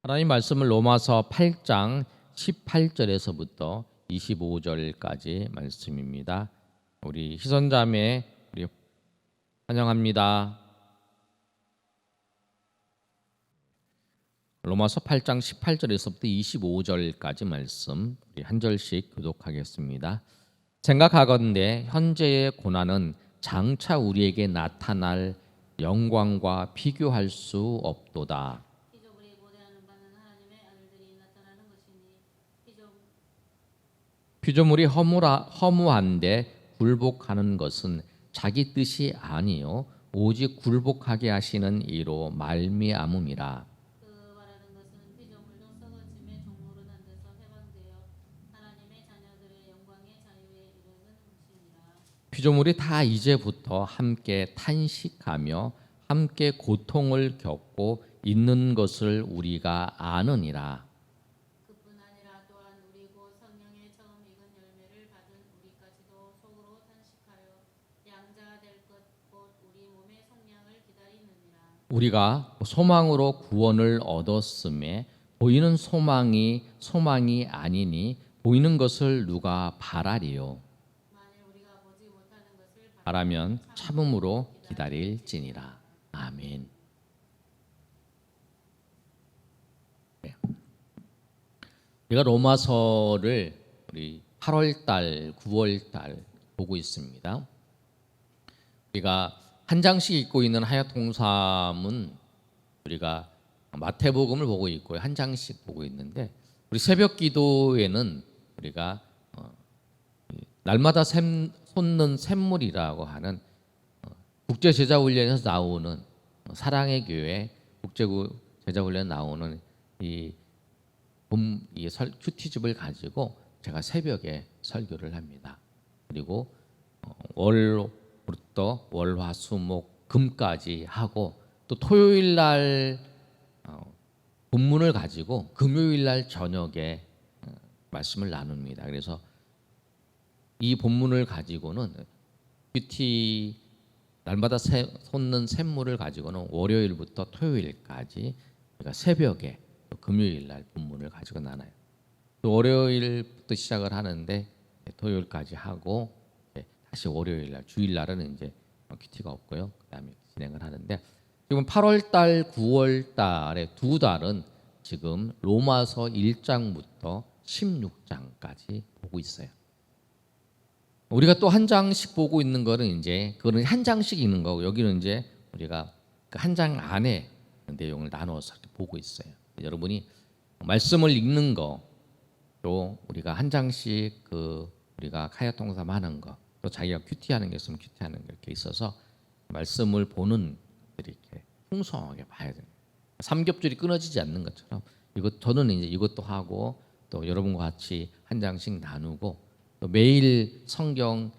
하나님 말씀을 로마서 8장 18절에서부터 25절까지 말씀입니다. 우리 희선자매 우리 환영합니다. 로마서 8장 18절에서부터 25절까지 말씀 우리 한 절씩 교독하겠습니다. 생각하건대 현재의 고난은 장차 우리에게 나타날 영광과 비교할 수 없도다. 피조물이 허무한데 굴복하는 것은 자기 뜻이 아니요 오직 굴복하게 하시는 이로 말미암음이라. 피조물이 다 이제부터 함께 탄식하며 함께 고통을 겪고 있는 것을 우리가 아느니라. 우리가 소망으로 구원을 얻었음에 보이는 소망이 아니니 보이는 것을 누가 바라리요. 바라면 참음으로 기다릴지니라. 아멘. 우리가 로마서를 우리 8월달, 9월달 보고 있습니다. 우리가 한 장씩 읽고 있는 하야통삼은 우리가 마태복음을 보고 있고요. 한 장씩 보고 있는데 우리 새벽 기도에는 우리가 날마다 솟는 샘물이라고 하는 국제 제자 훈련에서 나오는 사랑의 교회 국제 제자 훈련 나오는 이 큐티집을 가지고 제가 새벽에 설교를 합니다. 그리고 월부터 월화수목 금까지 하고 또 토요일 날 본문을 가지고 금요일 날 저녁에 말씀을 나눕니다. 그래서 이 본문을 가지고는 큐티 날마다 솟는 샘물을 가지고는 월요일부터 토요일까지 그러니까 새벽에 금요일 날 본문을 가지고 나눠요. 또 월요일부터 시작을 하는데 토요일까지 하고 다시 월요일 날 주일 날은 이제 큐티가 없고요. 그다음에 진행을 하는데 지금 8월 달, 9월 달에 두 달은 지금 로마서 1장부터 16장까지 보고 있어요. 우리가 또 한 장씩 보고 있는 거는 이제 그거는 한 장씩 읽는 거고 여기는 이제 우리가 그 한 장 안에 내용을 나눠서 이렇게 보고 있어요. 여러분이 말씀을 읽는 거 또 우리가 한 장씩 우리가 카야통삼 하는 거 또 자기가 큐티하는 게 있으면 큐티하는 게 이렇게 있어서 말씀을 보는 이렇게 풍성하게 봐야 돼요. 삼겹줄이 끊어지지 않는 것처럼 저는 이제 이것도 하고 또 여러분과 같이 한 장씩 나누고 또 매일 성경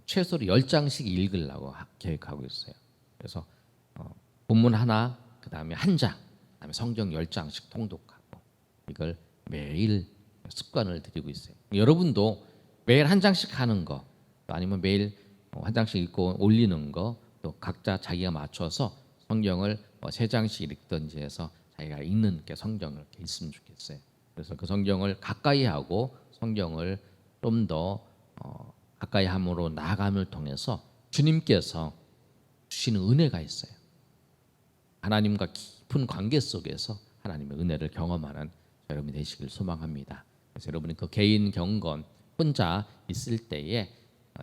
최소로 10장씩 읽으려고 계획하고 있어요. 그래서 본문 하나, 그다음에 한 장, 그다음에 성경 10장씩 통독하고 이걸 매일 습관을 들이고 있어요. 여러분도 매일 한 장씩 하는 거, 또 아니면 매일 한 장씩 읽고 올리는 거, 또 각자 자기가 맞춰서 성경을 3장씩 읽든지 해서 자기가 읽는 게 성경을 이렇게 읽으면 좋겠어요. 그래서 그 성경을 가까이 하고 성경을 좀 더 가까이 함으로 나아감을 통해서 주님께서 주시는 은혜가 있어요. 하나님과 깊은 관계 속에서 하나님의 은혜를 경험하는 여러분이 되시길 소망합니다. 그래서 여러분이 그 개인 경건 혼자 있을 때에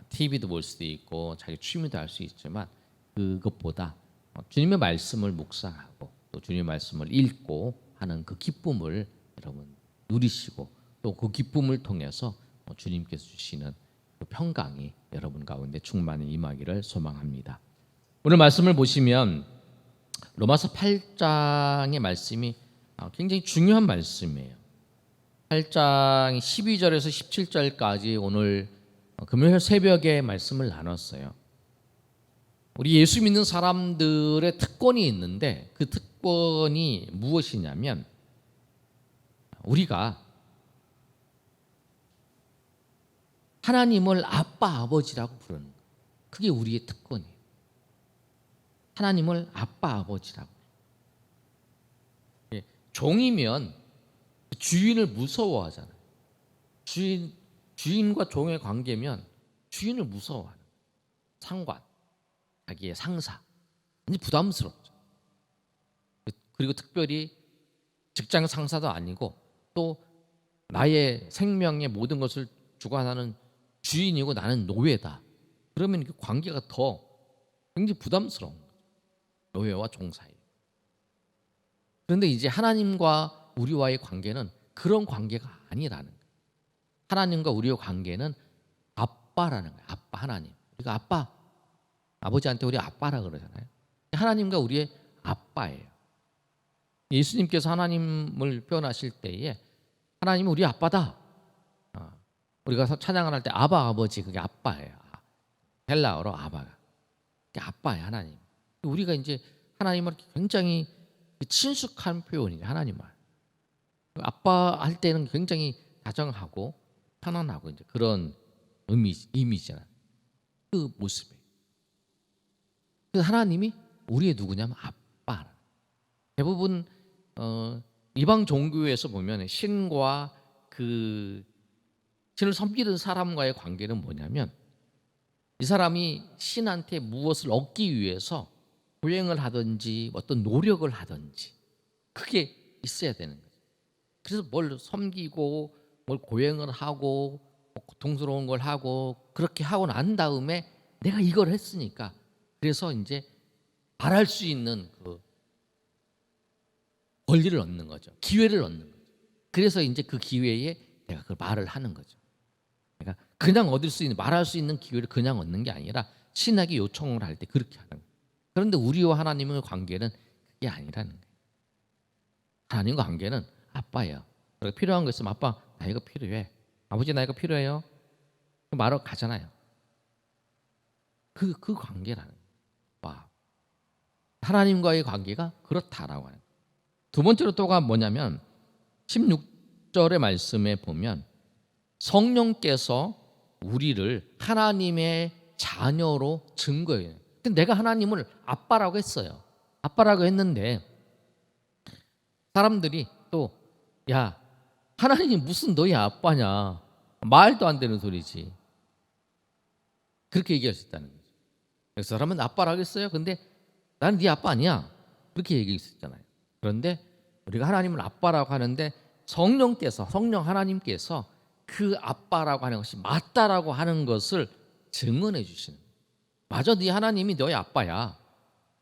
TV도 볼 수도 있고 자기 취미도 할 수 있지만 그것보다 주님의 말씀을 묵상하고 또 주님의 말씀을 읽고 하는 그 기쁨을 여러분 누리시고 또 그 기쁨을 통해서 주님께서 주시는 그 평강이 여러분 가운데 충만히 임하기를 소망합니다. 오늘 말씀을 보시면 로마서 8장의 말씀이 굉장히 중요한 말씀이에요. 8장 12절에서 17절까지 오늘 금요일 새벽에 말씀을 나눴어요. 우리 예수 믿는 사람들의 특권이 있는데 그 특권이 무엇이냐면 우리가 하나님을 아빠 아버지라고 부르는 거예요. 그게 우리의 특권이에요. 하나님을 아빠 아버지라고. 종이면 주인을 무서워하잖아요. 주인과 종의 관계면 주인을 무서워하는 상관, 자기의 상사, 굉장히 부담스럽죠. 그리고 특별히 직장 상사도 아니고 또 나의 생명의 모든 것을 주관하는 주인이고 나는 노예다. 그러면 그 관계가 더 굉장히 부담스러운 거죠. 노예와 종 사이. 그런데 이제 하나님과 우리와의 관계는 그런 관계가 아니라는 거예요. 하나님과 우리의 관계는 아빠라는 거예요. 아빠 하나님. 우리가 아빠, 아버지한테 우리 아빠라 그러잖아요. 하나님과 우리의 아빠예요. 예수님께서 하나님을 표현하실 때에 하나님은 우리 아빠다. 우리가 찬양을 할 때 아바 아버지 그게 아빠예요. 헬라어로 아바가. 그게 아빠예요, 하나님. 우리가 이제 하나님을 굉장히 친숙한 표현이죠, 하나님을. 아빠 할 때는 굉장히 다정하고 편안하고 이제 그런 이미지잖아요. 그 모습이에요. 그 하나님이 우리의 누구냐면 아빠. 대부분 이방 종교에서 보면 신과 그 신을 섬기는 사람과의 관계는 뭐냐면 이 사람이 신한테 무엇을 얻기 위해서 고행을 하든지 어떤 노력을 하든지 그게 있어야 되는 거죠. 그래서 뭘 섬기고 뭘 고행을 하고 고통스러운 걸 하고 그렇게 하고 난 다음에 내가 이걸 했으니까 그래서 이제 말할 수 있는 그 권리를 얻는 거죠. 기회를 얻는 거죠. 그래서 이제 그 기회에 내가 그 말을 하는 거죠. 그러니까 그냥 얻을 수 있는 말할 수 있는 기회를 그냥 얻는 게 아니라 신에게 요청을 할 때 그렇게 하는 거예요. 그런데 우리와 하나님의 관계는 그게 아니라는 거예요. 하나님과 관계는 아빠예요. 필요한 거 있으면 아빠 나 이거 필요해. 아버지 나 이거 필요해요. 말하러 가잖아요. 그 관계라는 거예요. 와. 하나님과의 관계가 그렇다라고 하는 거예요. 두 번째로 또가 뭐냐면 16절의 말씀에 보면 성령께서 우리를 하나님의 자녀로 증거해요. 내가 하나님을 아빠라고 했어요. 아빠라고 했는데 사람들이 또 야 하나님이 무슨 너희 아빠냐 말도 안 되는 소리지 그렇게 얘기할 수 있다는 거죠. 그래서 사람은 아빠라고 하겠어요. 근데 나는 네 아빠 아니야 그렇게 얘기할 수 있잖아요. 그런데 우리가 하나님을 아빠라고 하는데 성령 하나님께서 그 아빠라고 하는 것이 맞다라고 하는 것을 증언해 주시는 거예요. 맞아, 네 하나님이 너희 아빠야.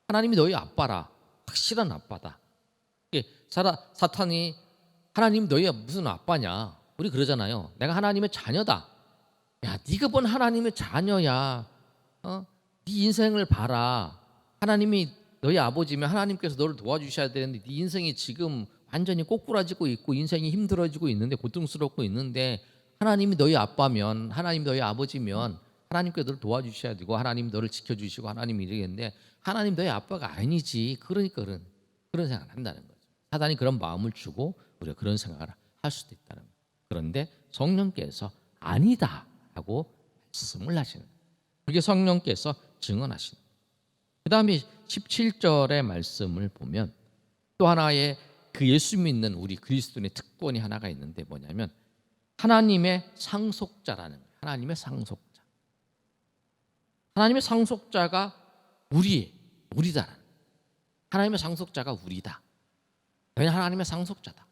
하나님이 너희 아빠라. 확실한 아빠다. 사탄이 하나님 너희 무슨 아빠냐? 우리 그러잖아요. 내가 하나님의 자녀다. 야, 네가 뭔 하나님의 자녀야? 네 인생을 봐라. 하나님이 너희 아버지면 하나님께서 너를 도와주셔야 되는데 네 인생이 지금 완전히 꼬꾸라지고 있고 인생이 힘들어지고 있는데 고통스럽고 있는데 하나님이 너희 아빠면 하나님 너희 아버지면 하나님께서 너를 도와주셔야 되고 하나님 너를 지켜주시고 하나님이 이러겠는데 하나님 너희 아빠가 아니지. 그러니까 그런 생각을 한다는 거죠. 사단이 그런 마음을 주고 우리가 그런 생각을 할 수도 있다는 거예요. 그런데 성령께서 아니다라고 말씀을 하시는 거예요. 그게 성령께서 증언하시는 거예요. 그 다음에 17절의 말씀을 보면 또 하나의 그 예수 믿는 우리 그리스도인의 특권이 하나가 있는데 뭐냐면 하나님의 상속자라는 거예요. 하나님의 상속자. 하나님의 상속자가 우리다. 하나님의 상속자가 우리다. 왜냐 하나님의 상속자다.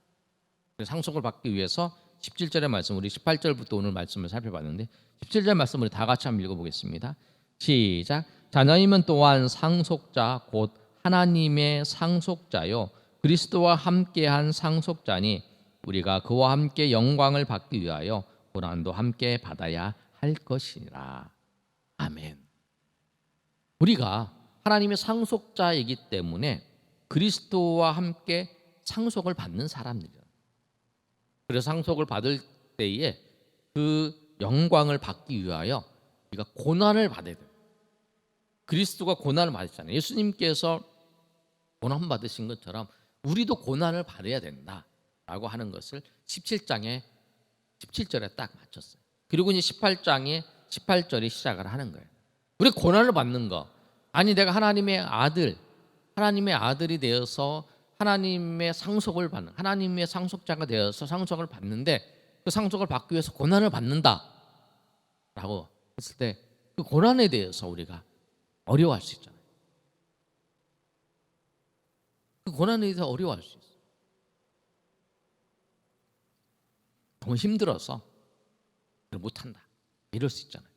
상속을 받기 위해서 17절의 말씀 우리 18절부터 오늘 말씀을 살펴봤는데 17절 말씀 우리 다 같이 한번 읽어보겠습니다. 시작. 자녀이면 또한 상속자 곧 하나님의 상속자요 그리스도와 함께한 상속자니 우리가 그와 함께 영광을 받기 위하여 고난도 함께 받아야 할 것이라. 아멘. 우리가 하나님의 상속자이기 때문에 그리스도와 함께 상속을 받는 사람들이에요. 그래서 상속을 받을 때에 그 영광을 받기 위하여 우리가 고난을 받아야 돼요. 그리스도가 고난을 받으셨잖아요. 예수님께서 고난 받으신 것처럼 우리도 고난을 받아야 된다라고 하는 것을 17장에 17절에 딱 맞췄어요. 그리고 이제 18장에 18절에 시작을 하는 거예요. 우리 고난을 받는 거. 아니 내가 하나님의 아들이 되어서 하나님의 상속을 받는, 하나님의 상속자가 되어서 상속을 받는데 그 상속을 받기 위해서 고난을 받는다라고 했을 때 그 고난에 대해서 우리가 어려워할 수 있잖아요. 그 고난에 대해서 어려워할 수 있어요. 너무 힘들어서 못한다 이럴 수 있잖아요.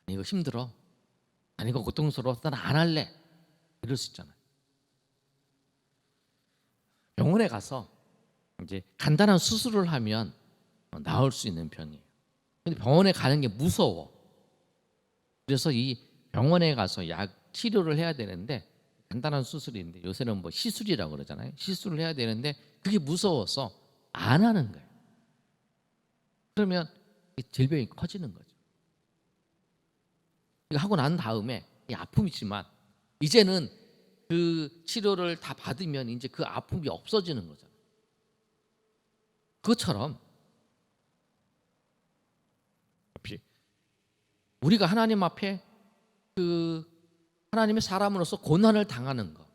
이거 힘들어, 아니 이거 고통스러워, 난 안 할래 이럴 수 있잖아요. 병원에 가서 이제 간단한 수술을 하면 나을 수 있는 병이에요. 근데 병원에 가는 게 무서워. 그래서 이 병원에 가서 약 치료를 해야 되는데, 간단한 수술인데 요새는 뭐 시술이라고 그러잖아요. 시술을 해야 되는데 그게 무서워서 안 하는 거예요. 그러면 질병이 커지는 거죠. 이거 하고 난 다음에 이 아픔이지만 이제는 그 치료를 다 받으면 이제 그 아픔이 없어지는 거잖아요. 그것처럼 우리가 하나님 앞에 그 하나님의 사람으로서 고난을 당하는 것.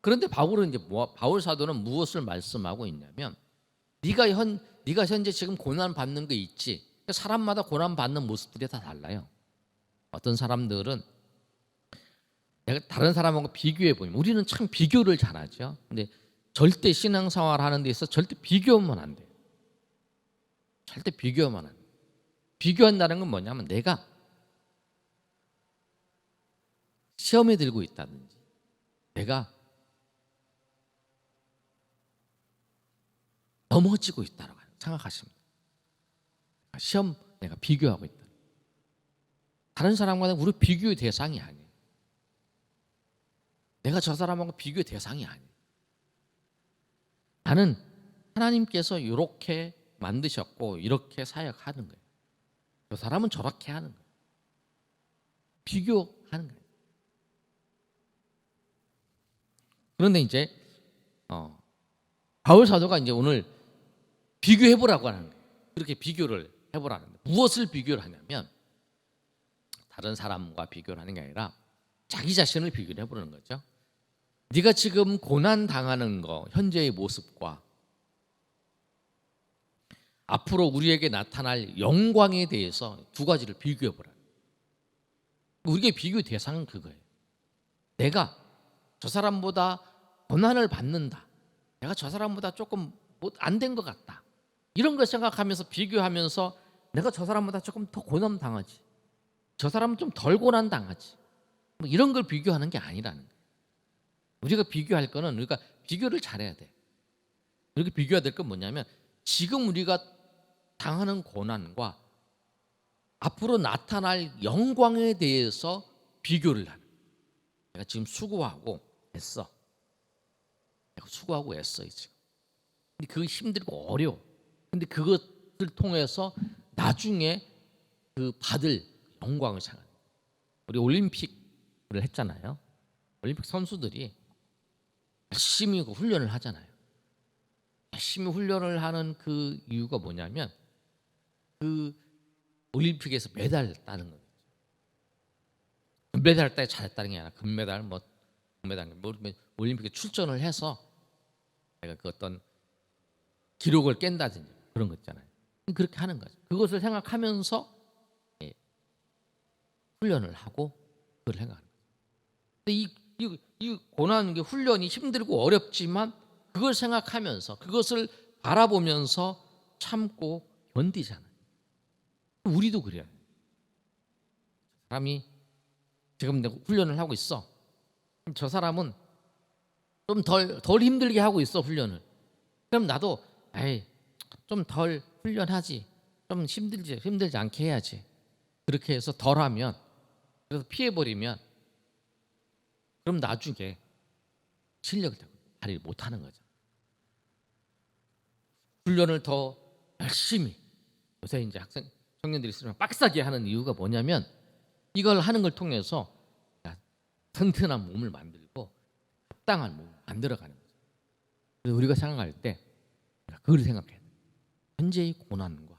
그런데 바울은 이제 바울 사도는 무엇을 말씀하고 있냐면, 네가 현재 지금 고난 받는 게 있지. 사람마다 고난 받는 모습들이 다 달라요. 어떤 사람들은 내가 다른 사람하고 비교해 보면, 우리는 참 비교를 잘하죠. 근데 절대 신앙생활 하는 데 있어서 절대 비교하면 안 돼요. 절대 비교하면 안 돼요. 비교한다는 건 뭐냐면 내가 시험에 들고 있다든지, 내가 넘어지고 있다고 생각하십니다. 시험 내가 비교하고 있다. 다른 사람과는 우리 비교의 대상이 아니에요. 내가 저 사람하고 비교의 대상이 아니에요. 나는 하나님께서 이렇게 만드셨고 이렇게 사역하는 거예요. 저 사람은 저렇게 하는 거예요. 비교하는 거예요. 그런데 이제 바울 사도가 이제 오늘 비교해보라고 하는 거예요. 그렇게 비교를 해보라는 거예요. 무엇을 비교를 하냐면, 다른 사람과 비교를 하는 게 아니라 자기 자신을 비교를 해보는 거죠. 네가 지금 고난 당하는 거, 현재의 모습과 앞으로 우리에게 나타날 영광에 대해서 두 가지를 비교해보라. 우리의 비교 대상은 그거예요. 내가 저 사람보다 고난을 받는다, 내가 저 사람보다 조금 안 된 것 같다, 이런 걸 생각하면서 비교하면서 내가 저 사람보다 조금 더 고난 당하지, 저 사람은 좀 덜 고난 당하지, 뭐 이런 걸 비교하는 게 아니라는 거예요. 우리가 비교할 거는, 우리가 비교를 잘해야 돼. 우리가 비교해야 될 건 뭐냐면, 지금 우리가 당하는 고난과 앞으로 나타날 영광에 대해서 비교를 하는 거예요. 내가 지금 수고하고 애써. 내가 수고하고 애써 지금. 근데 그거 힘들고 어려워. 근데 그것을 통해서 나중에 그 받을 영광을 생각해요. 우리 올림픽을 했잖아요. 올림픽 선수들이 열심히 훈련을 하잖아요. 열심히 훈련을 하는 그 이유가 뭐냐면, 그 올림픽에서 메달 따는 거예요. 금메달 따에 잘했다는 게 아니라 금메달, 금메달, 올림픽에 출전을 해서 내가 그 어떤 기록을 깬다든지 그런 거 있잖아요. 그렇게 하는 거죠. 그것을 생각하면서 훈련을 하고 그걸 생각하는 거죠. 근데 이 고난, 게 훈련이 힘들고 어렵지만 그걸 생각하면서, 그것을 바라보면서 참고 견디잖아요. 우리도 그래요. 사람이 지금 내가 훈련을 하고 있어. 저 사람은 좀 덜 힘들게 하고 있어, 훈련을. 그럼 나도 좀 덜 훈련하지, 좀 힘들지 않게 해야지. 그렇게 해서 덜 하면, 그래서 피해버리면, 그럼 나중에 실력을 발휘 못하는 거죠. 훈련을 더 열심히, 요새 이제 청년들이 쓰면 빡세게 하는 이유가 뭐냐면, 이걸 하는 걸 통해서 튼튼한 몸을 만들고 합당한 몸을 만들어가는 거죠. 그래서 우리가 생각할 때 그걸 생각해야 돼요. 현재의 고난과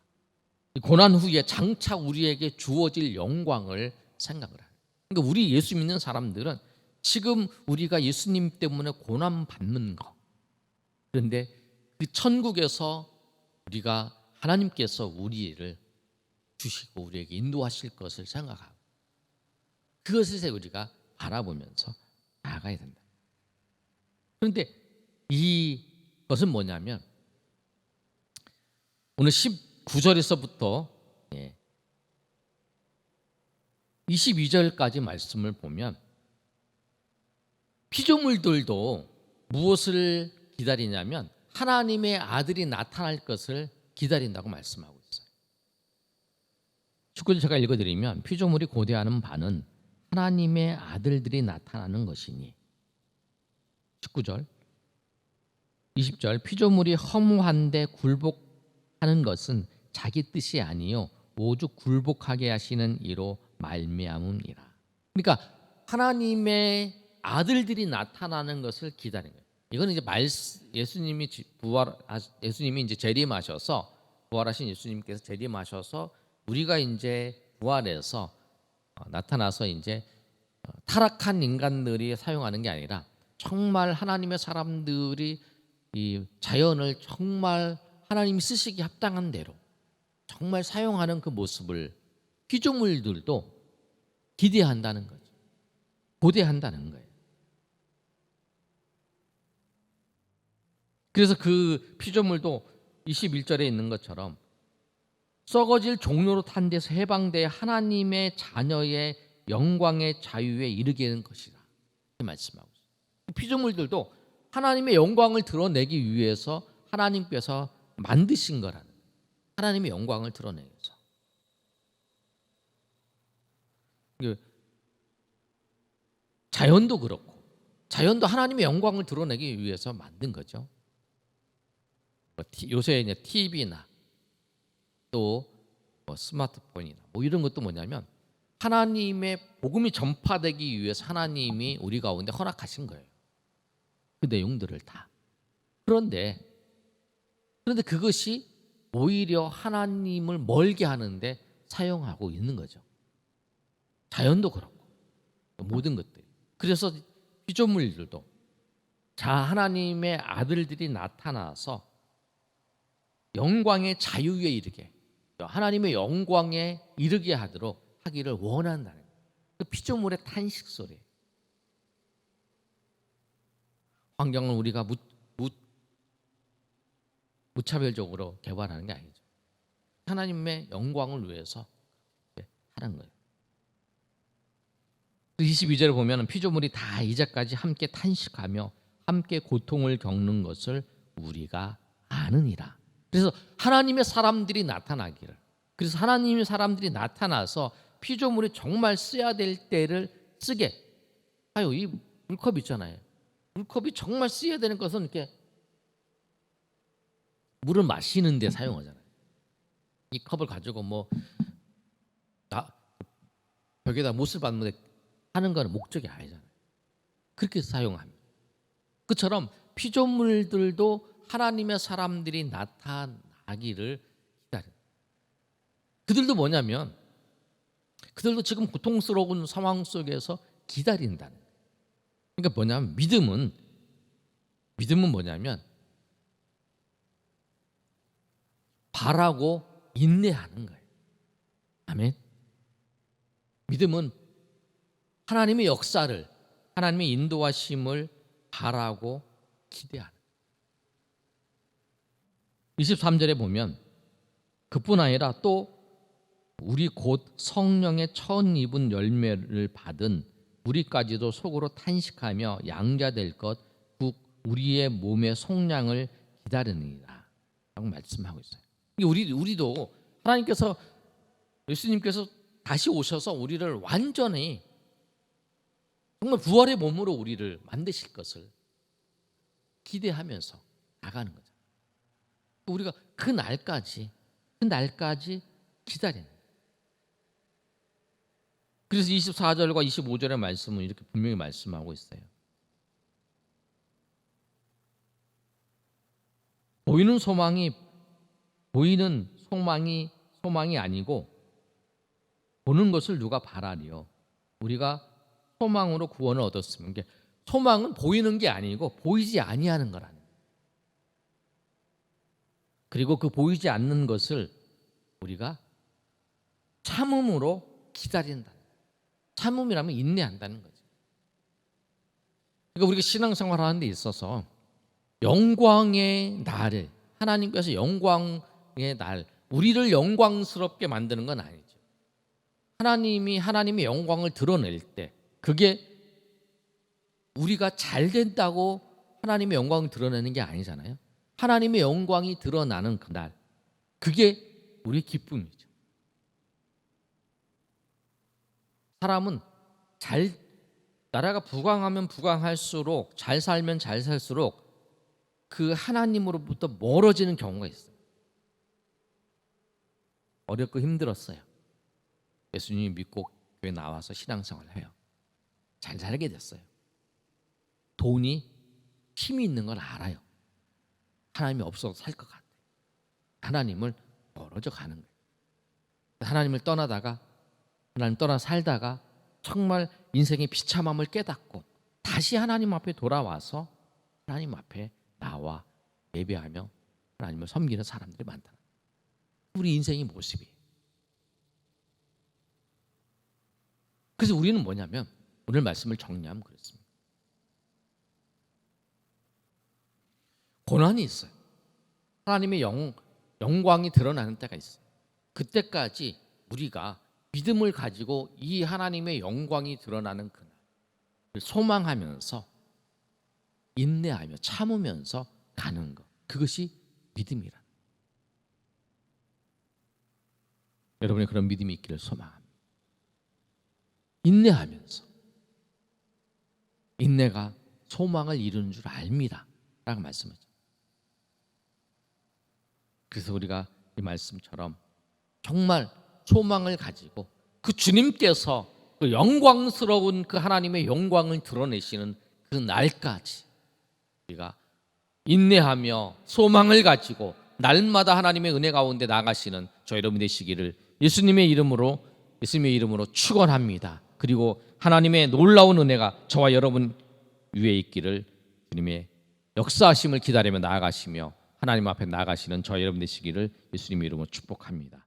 이 고난 후에 장차 우리에게 주어질 영광을 생각을 해요. 그러니까 우리 예수 믿는 사람들은 지금 우리가 예수님 때문에 고난 받는 거. 그런데 그 천국에서 우리가 하나님께서 우리를 주시고 우리에게 인도하실 것을 생각하고 그것을 우리가 바라보면서 나아가야 된다. 그런데 이것은 뭐냐면 오늘 19절에서부터 22절까지 말씀을 보면 피조물들도 무엇을 기다리냐면 하나님의 아들이 나타날 것을 기다린다고 말씀하고 있어요. 19절 제가 읽어드리면 피조물이 고대하는 바는 하나님의 아들들이 나타나는 것이니 19절 20절 피조물이 허무한데 굴복하는 것은 자기 뜻이 아니요 오죽 굴복하게 하시는 이로 말미암음이라. 그러니까 하나님의 아들들이 나타나는 것을 기다리는 거예요. 이거는 이제 예수님이 이제 재림하셔서 부활하신 예수님께서 재림하셔서 우리가 이제 부활해서 나타나서 이제 타락한 인간들이 사용하는 게 아니라 정말 하나님의 사람들이 이 자연을 정말 하나님이 쓰시기 합당한 대로 정말 사용하는 그 모습을 피조물들도 기대한다는 거죠. 고대한다는 거예요. 그래서 그 피조물도 21절에 있는 것처럼 썩어질 종로로 탄 데서 해방돼 하나님의 자녀의 영광의 자유에 이르게 되는 것이다. 이 말씀하고 있어요. 피조물들도 하나님의 영광을 드러내기 위해서 하나님께서 만드신 거라는 거예요. 하나님의 영광을 드러내기 위해서. 자연도 그렇고 자연도 하나님의 영광을 드러내기 위해서 만든 거죠. 요새 이제 TV나 또 스마트폰이나 이런 것도 뭐냐면 하나님의 복음이 전파되기 위해서 하나님이 우리 가운데 허락하신 거예요. 그 내용들을 다. 그런데 그것이 오히려 하나님을 멀게 하는데 사용하고 있는 거죠. 자연도 그렇고 모든 것들이. 그래서 피조물들도 하나님의 아들들이 나타나서 영광의 자유에 이르게 하나님의 영광에 이르게 하도록 하기를 원한다는 거예요. 그 피조물의 탄식 소리. 환경을 우리가 무차별적으로 개발하는 게 아니죠. 하나님의 영광을 위해서 하는 거예요. 22절을 보면 피조물이 다 이제까지 함께 탄식하며 함께 고통을 겪는 것을 우리가 아느니라. 그래서 하나님의 사람들이 나타나기를. 그래서 하나님의 사람들이 나타나서 피조물이 정말 써야 될 때를 쓰게. 이 물컵 있잖아요. 물컵이 정말 쓰여야 되는 것은 이렇게 물을 마시는 데 사용하잖아요. 이 컵을 가지고 벽에다 못을 받는데 하는 건 목적이 아니잖아요. 그렇게 사용합니다. 그처럼 피조물들도 하나님의 사람들이 나타나기를 기다려요. 그들도 뭐냐면 그들도 지금 고통스러운 상황 속에서 기다린다는 거예요. 그러니까 뭐냐면 믿음은 뭐냐면 바라고 인내하는 거예요. 아멘. 믿음은 하나님의 역사를 하나님의 인도하심을 바라고 기대하는. 23절에 보면 그뿐 아니라 또 우리 곧 성령의 처음 입은 열매를 받은 우리까지도 속으로 탄식하며 양자될 것 곧 우리의 몸의 속량을 기다리느니라 라고 말씀하고 있어요. 우리도 하나님께서 예수님께서 다시 오셔서 우리를 완전히 정말 부활의 몸으로 우리를 만드실 것을 기대하면서 나가는 거죠. 우리가 그 날까지 기다리는. 그래서 24절과 25절의 말씀은 이렇게 분명히 말씀하고 있어요. 보이는 소망이 소망이 아니고 보는 것을 누가 바라리요. 우리가 소망으로 구원을 얻었으면, 소망은 보이는 게 아니고 보이지 아니하는 거라는 거예요. 그리고 그 보이지 않는 것을 우리가 참음으로 기다린다. 참음이라면 인내한다는 거죠. 그러니까 우리가 신앙생활 하는 데 있어서 영광의 날을, 하나님께서 영광의 날, 우리를 영광스럽게 만드는 건 아니죠. 하나님이 하나님의 영광을 드러낼 때, 그게 우리가 잘 된다고 하나님의 영광을 드러내는 게 아니잖아요. 하나님의 영광이 드러나는 그날, 그게 우리의 기쁨이죠. 사람은 나라가 부강하면 부강할수록, 잘 살면 잘 살수록 그 하나님으로부터 멀어지는 경우가 있어요. 어렵고 힘들었어요. 예수님 믿고 교회 나와서 신앙생활을 해요. 잘 살게 됐어요. 돈이 힘이 있는 걸 알아요. 하나님이 없어도 살 것 같아요. 하나님을 멀어져 가는 거예요. 하나님을 떠나다가, 하나님 떠나 살다가 정말 인생의 비참함을 깨닫고 다시 하나님 앞에 돌아와서 하나님 앞에 나와 예배하며 하나님을 섬기는 사람들이 많다. 우리 인생의 모습이에요. 그래서 우리는 뭐냐면, 오늘 말씀을 정리하면 그렇습니다. 고난이 있어요. 하나님의 영광이 드러나는 때가 있어요. 그때까지 우리가 믿음을 가지고 이 하나님의 영광이 드러나는 그날 소망하면서 인내하며 참으면서 가는 것, 그것이 믿음이라. 여러분의 그런 믿음이 있기를 소망합니다. 인내하면서, 인내가 소망을 이루는 줄 압니다 라고 말씀하죠. 그래서 우리가 이 말씀처럼 정말 소망을 가지고 그 주님께서 그 영광스러운 그 하나님의 영광을 드러내시는 그 날까지 우리가 인내하며 소망을 가지고 날마다 하나님의 은혜 가운데 나가시는 저 여러분 되시기를 예수님의 이름으로 축원합니다. 그리고 하나님의 놀라운 은혜가 저와 여러분 위에 있기를 주님의 역사하심을 기다리며 나아가시며 하나님 앞에 나아가시는 저 여러분 되시기를 예수님의 이름으로 축복합니다.